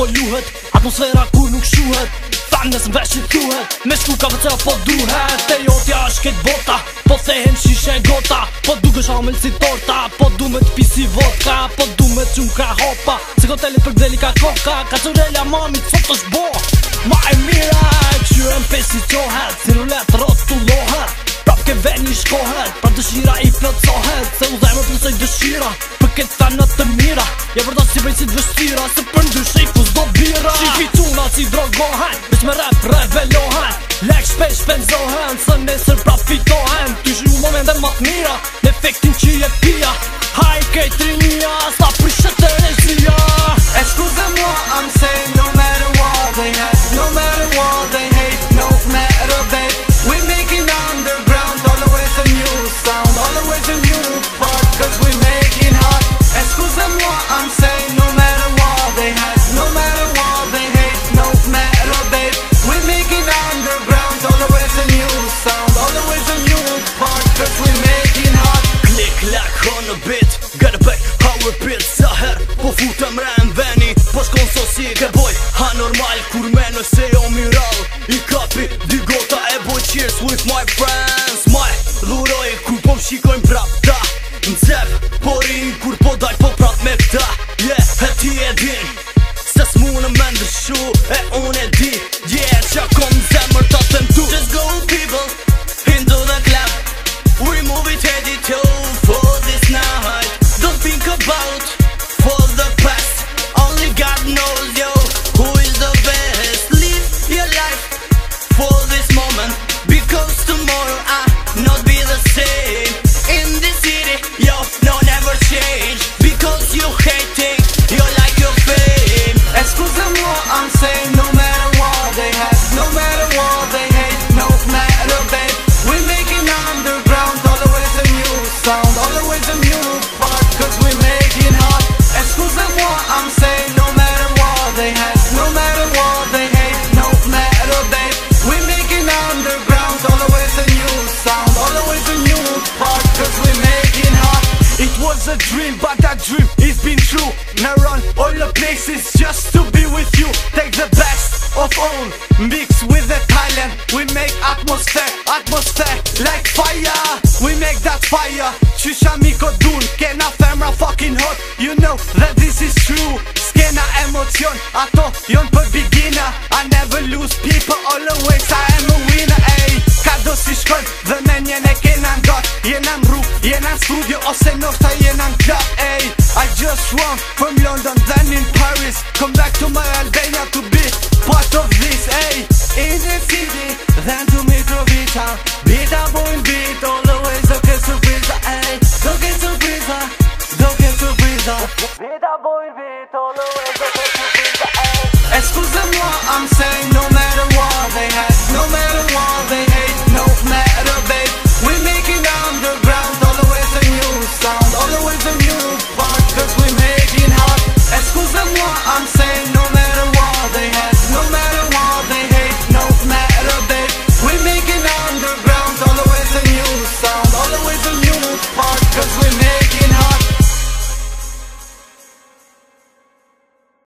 po luhet, atmosfera kur nuk shuhet. Famnes në veshit thuhet, me shku ka vëcera po duhet. Te jotja është ket bota, po thehen shishe gota. Po dukesh amel si torta, po du me t'pi si vodka. Po du me t'qum ka hopa, se hotelit për gdeli ka koka. Ka qërelja mamit sot është bo, ma e mira e këshyren pesi qohet. Si rulet rotullohet, prap ke veni shkohet. Pra dëshira i plotsohet, se u zemër plusoj dëshira. Për këtë fanët të mira, ja përdo si brejtësit vështira. Se për ndyshe i fuz do bira, shifi tuna si drogohen, veç me rap revelohen. Lek shpesh penzohen, së nesër prap fitohen. Ty shu momente ma t'mira, në efektin që je pia. Haj kejt rinia, sa prishet të rezia. Excuse-moi, I'm saying no matter what they have, no matter what they hate, no matter babe, we make it underground, always a new sound, always a new part, cause we make it hot. Excuse-moi, I'm saying no matter what they have, no matter what they hate, no matter babe, we make it underground, always a new sound, always a new part, cause we make it hot. Click like on a bit, get it back, power pit. Sa her, po futem rem veni, po shkon so si ke boj. Ha normal, kur menoj se jo miral, i kapi dy gota e boj. Cheers with my friends, my dhuroj kur po m'shikojnë prap ta. N'cep, po rin kur po daj po prap me këta. Yeah, e ti e din, se s'mune me ndryshu, e unë e di. Yeah, qa kom zemër ta tentu. Just go people, into the club, we move it head to toe for this night. Don't think about for the past, only God knows yo who is the best. Live your life for this moment, because tomorrow I not be the same. In this city, yo, no never change, because you hating, you like your fame. Excuse-moi, I'm saying no matter what they have, no matter what they hate, no matter babe, we make it underground, always a new sound, always a new part, cause we make it hot. Excuse-moi, I'm saying no matter what they have, no matter what they hate, no matter babe, we make it underground, always a new sound, always a new part, cause we make it hot. It was a dream, but that dream has been true. Now run all the places just to be with you. Take the best of all, mix with the talent. We make atmosphere like fire. We make that fire. Qysha mi ko dun, kena femra fucking hot. You know that this is true. Skena emocion, ato jon për beginner. I never lose people, always I am a winner. Ey, ka do si shkon, dhe me njen e kena ngot. Jena n'rrug, jena n'studio, ose nofta jena n'klub. Ey, I just run from London, then in Paris. Come back to my Albania to be part of this. Ey, in the city, then to Mitrovica. Beat a boy beat, always do get surpresa. Ey, do get surpresa, do get surpresa. Beat a boy beat, always do get surpresa. Ey, Excuse-moi, I'm saying no matter what they have, no matter what they hate, no matter babe, we make it underground, always a new sound, always a new part, cause we make it hot. Excuse-moi, I'm saying